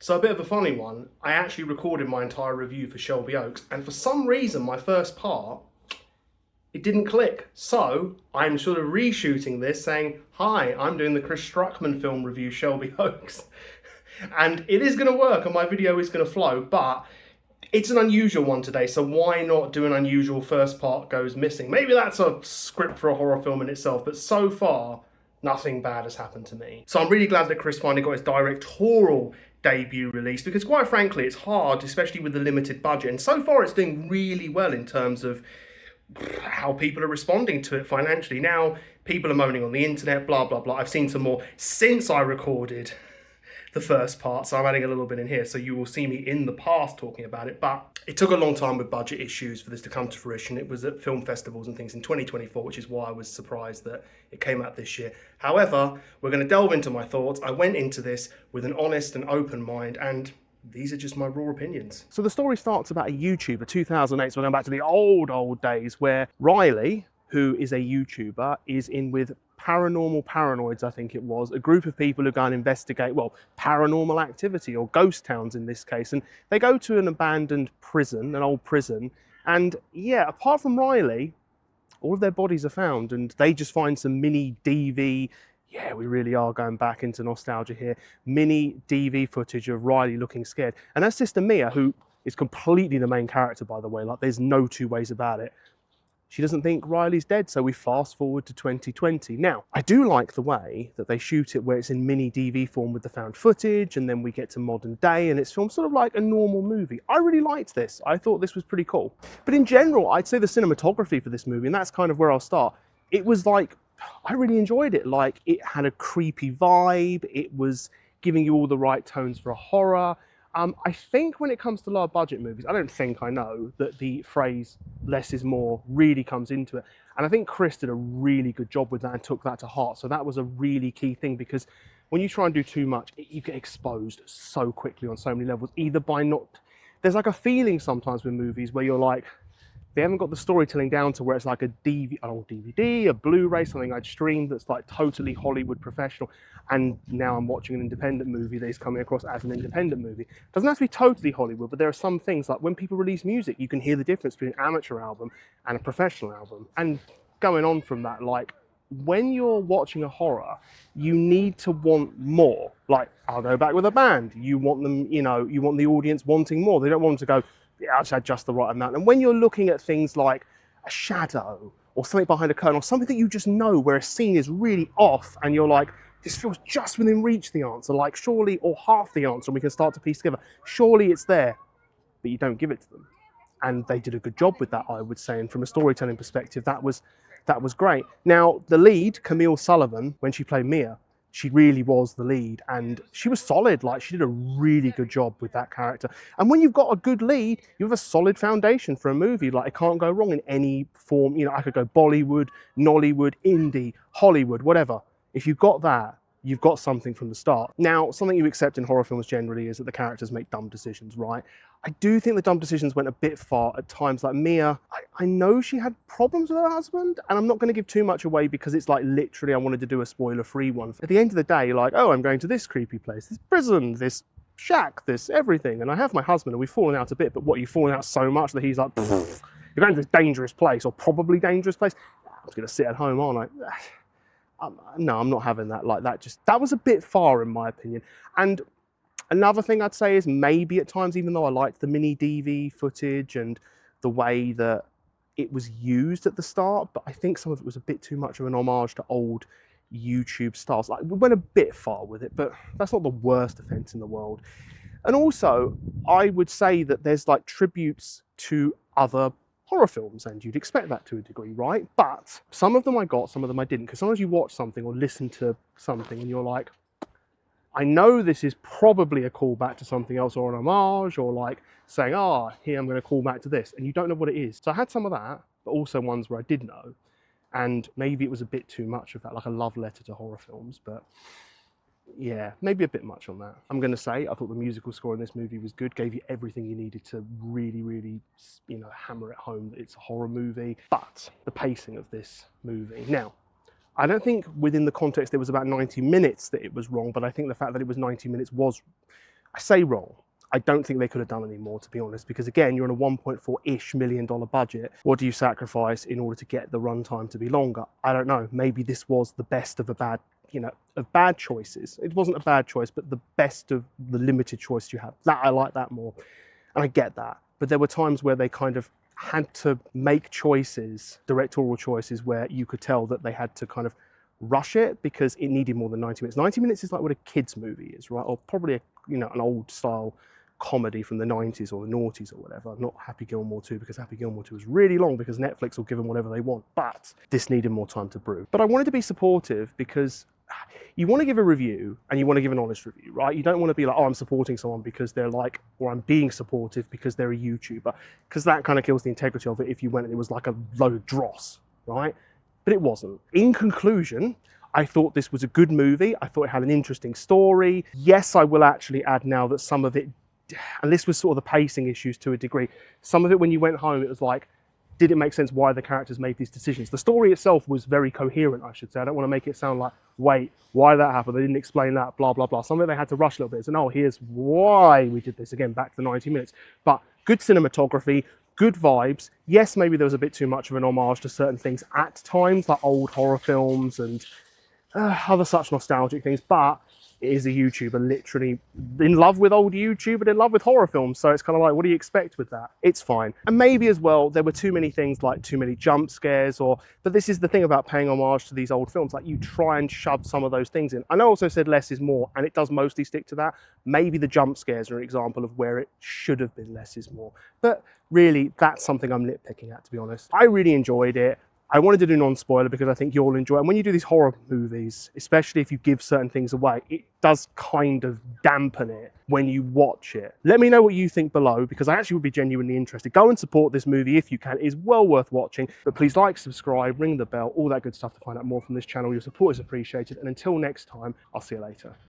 So a bit of a funny one, I actually recorded my entire review for Shelby Oaks, and for some reason my first part, it didn't click. So I'm sort of reshooting this saying, hi, I'm doing the Chris Struckman film review, Shelby Oaks. And it is going to work and my video is going to flow, but it's an unusual one today, so why not do an unusual first part goes missing? Maybe that's a script for a horror film in itself, but so far, nothing bad has happened to me. So I'm really glad that Chris finally got his directorial debut release, because quite frankly, it's hard, especially with the limited budget. And so far, it's doing really well in terms of how people are responding to it financially. Now, people are moaning on the internet, blah, blah, blah. I've seen some more since I recorded the first part, so I'm adding a little bit in here, so you will see me in the past talking about it. But it took a long time with budget issues for this to come to fruition. It was at film festivals and things in 2024, which is why I was surprised that it came out this year. However, we're going to delve into my thoughts. I went into this with an honest and open mind, and these are just my raw opinions. So the story starts about a YouTuber, 2008, so we're going back to the old days, where Riley, who is a YouTuber, is in with Paranormal Paranoids, I think it was, a group of people who go and investigate, well, paranormal activity, or ghost towns in this case. And they go to an abandoned prison, an old prison, and yeah, apart from Riley, all of their bodies are found, and they just find some mini DV, yeah, we really are going back into nostalgia here, mini DV footage of Riley looking scared. And her sister Mia, who is completely the main character, by the way, like there's no two ways about it, she doesn't think Riley's dead, so we fast forward to 2020. Now, I do like the way that they shoot it where it's in mini DV form with the found footage, and then we get to modern day, and it's filmed sort of like a normal movie. I really liked this. I thought this was pretty cool. But in general, I'd say the cinematography for this movie, and that's kind of where I'll start, it was like, I really enjoyed it. Like, it had a creepy vibe, it was giving you all the right tones for a horror. I think when it comes to lower budget movies, I don't think, I know that the phrase less is more really comes into it. And I think Chris did a really good job with that and took that to heart. So that was a really key thing, because when you try and do too much, you get exposed so quickly on so many levels, either by not, there's like a feeling sometimes with movies where you're like, they haven't got the storytelling down to where it's like a DVD, a Blu-ray, something I'd streamed that's like totally Hollywood professional, and now I'm watching an independent movie that is coming across as an independent movie. It doesn't have to be totally Hollywood, but there are some things, like when people release music, you can hear the difference between an amateur album and a professional album. And going on from that, like when you're watching a horror, you need to want more. Like, I'll go back with a band. You want them, you know, you want the audience wanting more. They don't want them to go, yeah, I just had just the right amount. And when you're looking at things like a shadow or something behind a curtain or something that you just know where a scene is really off and you're like, this feels just within reach the answer, like surely, or half the answer, and we can start to piece together. Surely it's there, but you don't give it to them. And they did a good job with that, I would say. And from a storytelling perspective, that was great. Now, the lead, Camille Sullivan, when she played Mia, she really was the lead, and she was solid. Like, she did a really good job with that character. And when you've got a good lead, you have a solid foundation for a movie. Like, it can't go wrong in any form. You know, I could go Bollywood, Nollywood, indie, Hollywood, whatever. If you've got that, you've got something from the start. Now, something you accept in horror films generally is that the characters make dumb decisions, right? I do think the dumb decisions went a bit far at times. Like Mia, I know she had problems with her husband, and I'm not going to give too much away because it's like literally I wanted to do a spoiler-free one. At the end of the day, like, oh, I'm going to this creepy place, this prison, this shack, this everything, and I have my husband, and we've fallen out a bit, but what, you've fallen out so much that he's like, you're going to this dangerous place, or probably dangerous place? I'm just going to sit at home, aren't I? No, I'm not having that. Like that was a bit far in my opinion. And another thing I'd say is maybe at times, even though I liked the mini DV footage and the way that it was used at the start, but I think some of it was a bit too much of an homage to old YouTube styles. Like, we went a bit far with it, but that's not the worst offense in the world. And also, I would say that there's like tributes to other horror films, and you'd expect that to a degree, right? But some of them I got, some of them I didn't, because sometimes you watch something or listen to something and you're like, I know this is probably a callback to something else, or an homage, or like saying, here I'm going to call back to this, and you don't know what it is. So I had some of that, but also ones where I did know, and maybe it was a bit too much of that, like a love letter to horror films, but yeah, maybe a bit much on that. I'm going to say I thought the musical score in this movie was good, gave you everything you needed to really, really, you know, hammer it home that it's a horror movie. But the pacing of this movie. Now, I don't think within the context it was about 90 minutes that it was wrong, but I think the fact that it was 90 minutes was, I say wrong. I don't think they could have done any more, to be honest, because again, you're on a $1.4-ish million budget. What do you sacrifice in order to get the runtime to be longer? I don't know. Maybe this was the best of a bad, of bad choices. It wasn't a bad choice, but the best of the limited choice you have. That I like that more, and I get that. But there were times where they kind of had to make choices, directorial choices, where you could tell that they had to kind of rush it because it needed more than 90 minutes. 90 minutes is like what a kid's movie is, right? Or probably an old style comedy from the 90s or the noughties or whatever. Not Happy Gilmore 2, because Happy Gilmore 2 is really long because Netflix will give them whatever they want. But this needed more time to brew. But I wanted to be supportive because you want to give a review and you want to give an honest review, right? You don't want to be like, oh, I'm supporting someone because they're like, or I'm being supportive because they're a YouTuber, because that kind of kills the integrity of it if you went and it was like a load of dross, right? But it wasn't. In conclusion, I thought this was a good movie. I thought it had an interesting story. Yes, I will actually add now that some of it, and this was sort of the pacing issues to a degree, some of it when you went home, it was like, did it make sense why the characters made these decisions? The story itself was very coherent, I should say. I don't want to make it sound like, wait, why that happened? They didn't explain that, blah, blah, blah. Some of it they had to rush a little bit. So, no, here's why we did this. Again, back to the 90 minutes. But good cinematography, good vibes. Yes, maybe there was a bit too much of an homage to certain things at times, like old horror films and other such nostalgic things, but it is a YouTuber literally in love with old YouTube and in love with horror films. So it's kind of like, what do you expect with that? It's fine. And maybe as well, there were too many things like too many jump scares but this is the thing about paying homage to these old films. Like you try and shove some of those things in. I know I also said less is more, and it does mostly stick to that. Maybe the jump scares are an example of where it should have been less is more. But really, that's something I'm nitpicking at, to be honest. I really enjoyed it. I wanted to do non-spoiler because I think you'll enjoy it. And when you do these horror movies, especially if you give certain things away, it does kind of dampen it when you watch it. Let me know what you think below, because I actually would be genuinely interested. Go and support this movie if you can. It is well worth watching. But please like, subscribe, ring the bell, all that good stuff to find out more from this channel. Your support is appreciated. And until next time, I'll see you later.